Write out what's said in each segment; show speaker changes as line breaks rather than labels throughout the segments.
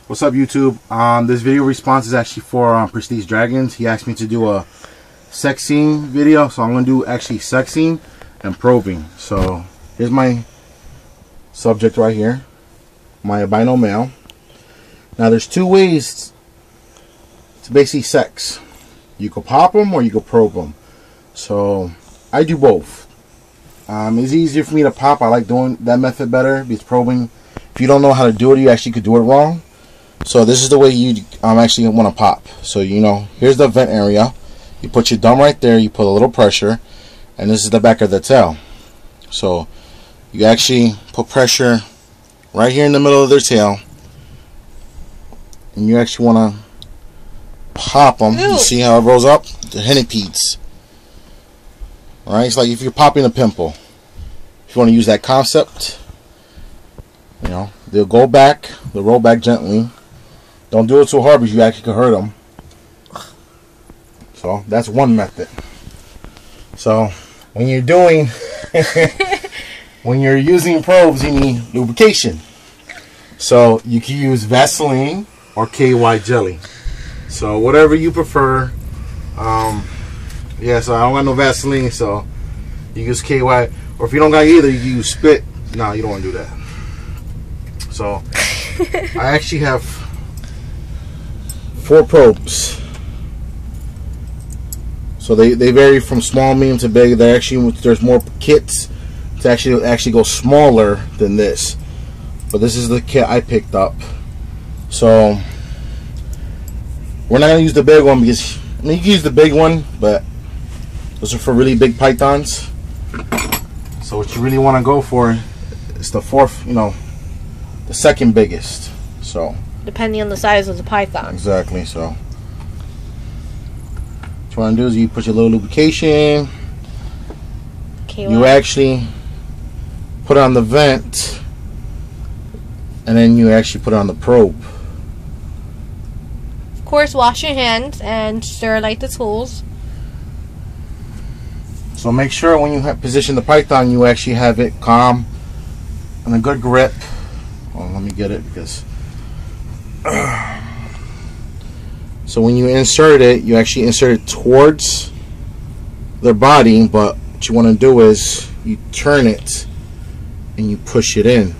What's up, YouTube? This video response is actually for PrestigiousDragons. He asked me to do a sex scene video, so I'm going to do actually sex scene and probing. So here's my subject right here, my albino male. Now there's two ways to basically sex. You could pop them or you could probe them. So I do both. It's easier for me to pop. I like doing that method better because probing, if you don't know how to do it, you actually could do it wrong. So this is the way you actually want to pop. So here's the vent area. You put your thumb right there. You put a little pressure, and this is the back of the tail. So you actually put pressure right here in the middle of their tail, and you actually want to pop them. You see how it rolls up? The hennipedes. Alright, it's like if you're popping a pimple. If you want to use that concept, they'll go back, they'll roll back gently. Don't do it so hard because you actually could hurt them. So that's one method. So when you're doing, when you're using probes, you need lubrication. So you can use Vaseline or KY jelly. So whatever you prefer. Yeah, so I don't got no Vaseline, so you use KY. Or if you don't got either, you can use spit. No, you don't want to do that. So I actually have 4 probes. So they vary from small, medium to big. They actually, there's more kits to actually go smaller than this. But this is the kit I picked up. So we're not gonna use the big one because you can use the big one, but those are for really big pythons. So what you really want to go for is the the second biggest. So
depending on the size of the python.
Exactly. So what you want to do is you put your little lubrication. You actually put it on the vent, and then you actually put it on the probe.
Of course, wash your hands and sterilite the tools.
So make sure when you position the python, you actually have it calm and a good grip. Well, let me get it because. So when you insert it, you actually insert it towards their body, but what you want to do is you turn it and you push it in.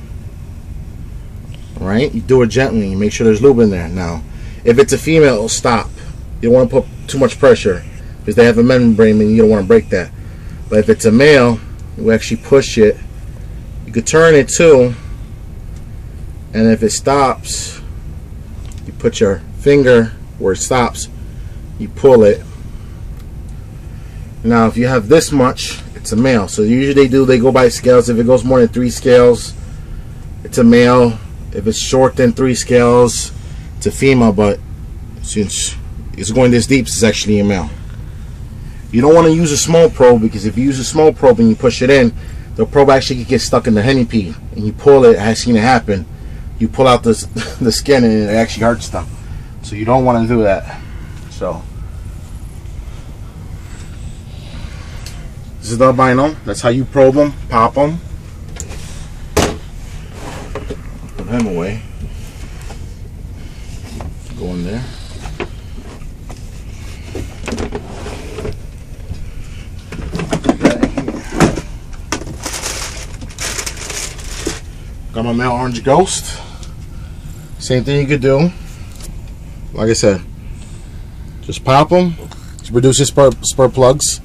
Alright? You do it gently. You make sure there's lube in there. Now, if it's a female, it'll stop. You don't want to put too much pressure because they have a membrane and you don't want to break that. But if it's a male, you actually push it. You could turn it too, and if it stops, you put your finger where it stops, you pull it. Now if you have this much, it's a male. So usually they go by scales. If it goes more than 3 scales, it's a male. If it's short than 3 scales, it's a female. But since it's going this deep, it's actually a male. You don't want to use a small probe because if you use a small probe and you push it in, the probe actually gets stuck in the hennipede, and you pull it. I've seen it happen. You pull out the skin and it actually hurts them. So you don't want to do that. So this is the albino. That's how you probe them, pop them. Put him away. Go in there. Got my male orange ghost. Same thing you could do. Like I said, just pop them. It produces sperm plugs.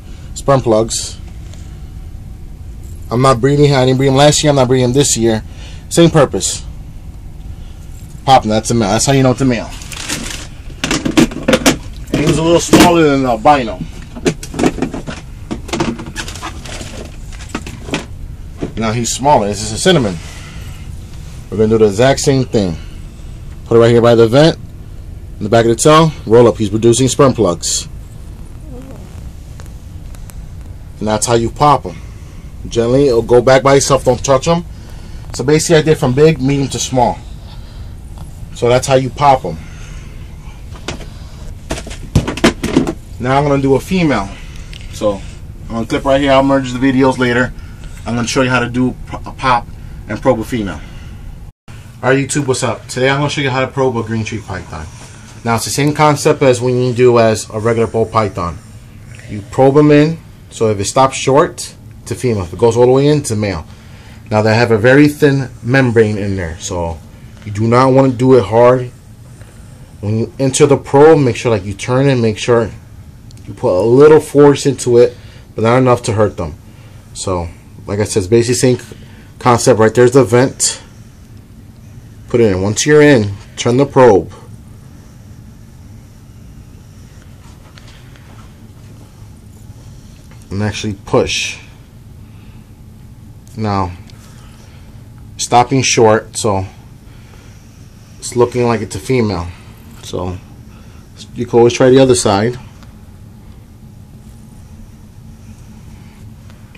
I'm not breeding. I didn't breed them last year. I'm not breeding them this year. Same purpose. Pop them. That's a male. That's how you know it's a male. And he was a little smaller than the albino. Now he's smaller. This is a cinnamon. We're going to do the exact same thing. Put it right here by the vent. In the back of the tail. Roll up. He's producing sperm plugs. And that's how you pop them. Gently. It'll go back by itself. Don't touch them. So basically I did from big, medium to small. So that's how you pop them. Now I'm going to do a female. So I'm going to clip right here. I'll merge the videos later. I'm going to show you how to do a pop and probe a female. Alright YouTube, what's up? Today I'm going to show you how to probe a green tree python. Now it's the same concept as when you do as a regular ball python. You probe them in, so if it stops short, it's a female. If it goes all the way in, it's a male. Now they have a very thin membrane in there, so you do not want to do it hard. When you enter the probe, make sure like you turn it, make sure you put a little force into it, but not enough to hurt them. So like I said, it's basically the same concept. Right there's the vent. Put it in. Once you're in, turn the probe. And actually push. Now, stopping short, so it's looking like it's a female. So you can always try the other side.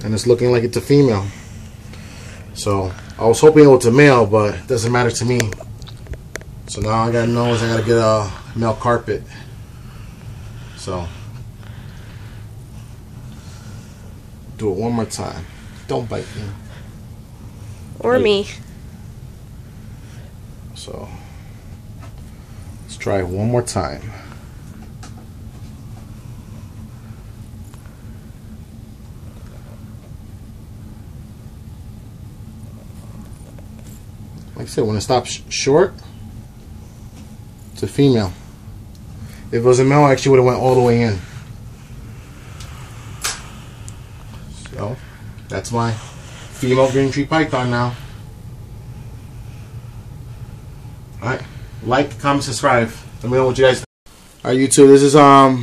And it's looking like it's a female. So I was hoping it was a male, but it doesn't matter to me. So now I gotta know is I gotta get a male carpet. So do it one more time. Don't bite me.
Or me.
So let's try it one more time. Like I said, when it stops short, it's a female. If it was a male, I actually would have went all the way in. So that's my female green tree python now. Alright, like, comment, subscribe. Let me know what you guys think. Alright YouTube, this is a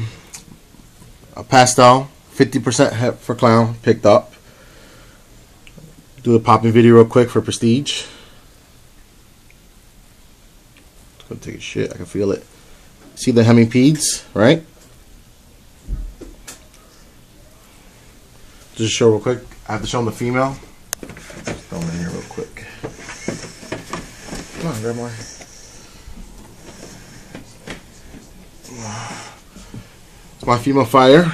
pastel 50% het for clown picked up. Do a popping video real quick for Prestige. It's gonna take a shit, I can feel it. See the hemipedes, right? Just show real quick. I have to show them the female. Just throw them in here real quick. Come on, grab more. It's my female fire.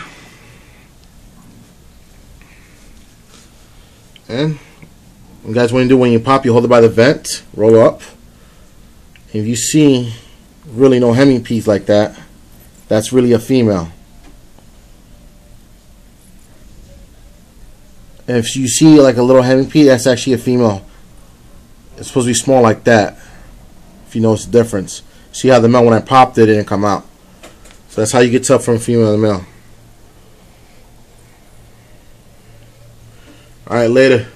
And you guys want to do when you pop, you hold it by the vent, roll up. If you see really no hemipedes like that, that's really a female. If you see like a little hemipede, that's actually a female. It's supposed to be small like that. If you notice the difference. See how the male, when I popped it, didn't come out. So that's how you get tough from female to male. Alright, later.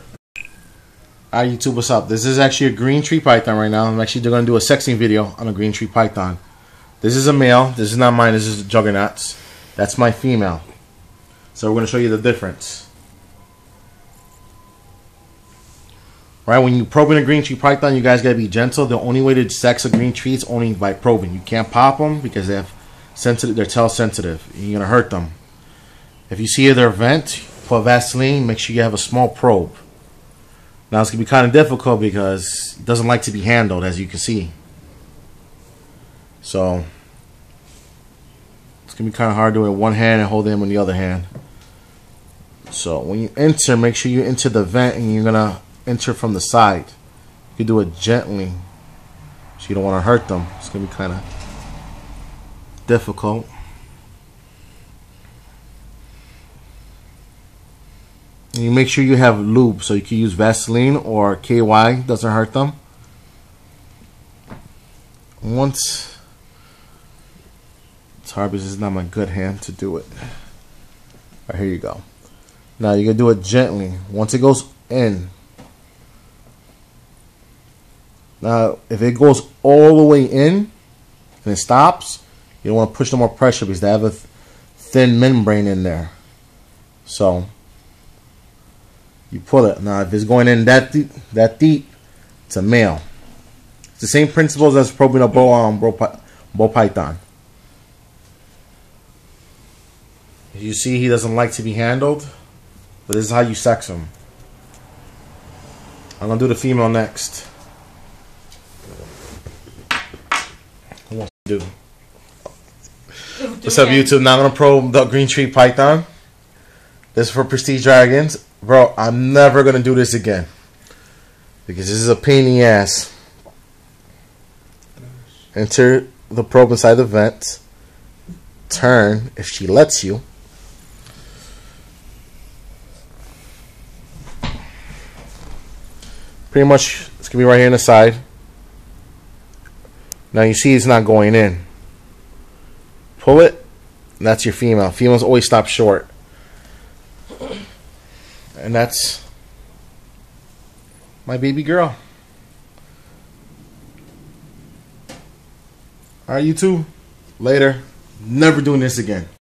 Alright YouTube, what's up? This is actually a green tree python right now. I'm actually going to do a sexing video on a green tree python. This is a male. This is not mine. This is Juggernauts. That's my female. So we're going to show you the difference. Right, when you probe in a green tree python, you guys gotta be gentle. The only way to sex a green tree is only by probing. You can't pop them because they have sensitive. They're tail sensitive. You're gonna hurt them. If you see their vent, put Vaseline. Make sure you have a small probe. Now it's gonna be kind of difficult because it doesn't like to be handled, as you can see. So it's gonna be kind of hard doing it with one hand and holding them in the other hand. So when you enter, make sure you enter the vent, and you're gonna enter from the side. You can do it gently, so you don't want to hurt them. It's gonna be kind of difficult. And you make sure you have lube, so you can use Vaseline or KY. Doesn't hurt them. Once it's hard because it's not my good hand to do it. Alright, here you go. Now you're gonna do it gently. Once it goes in. Now, if it goes all the way in and it stops, you don't want to push no more pressure because they have a thin membrane in there. So you pull it. Now, if it's going in that deep, it's a male. It's the same principles as probing a ball python. You see, he doesn't like to be handled, but this is how you sex him. I'm gonna do the female next. Do. What's up YouTube? Now I'm gonna probe the green tree python. This is for Prestige Dragons. Bro, I'm never gonna do this again because this is a pain in the ass. Enter the probe inside the vent. Turn if she lets you. Pretty much, it's going to be right here on the side. Now you see it's not going in. Pull it, and that's your female. Females always stop short. And that's my baby girl. Alright, you two. Later. Never doing this again.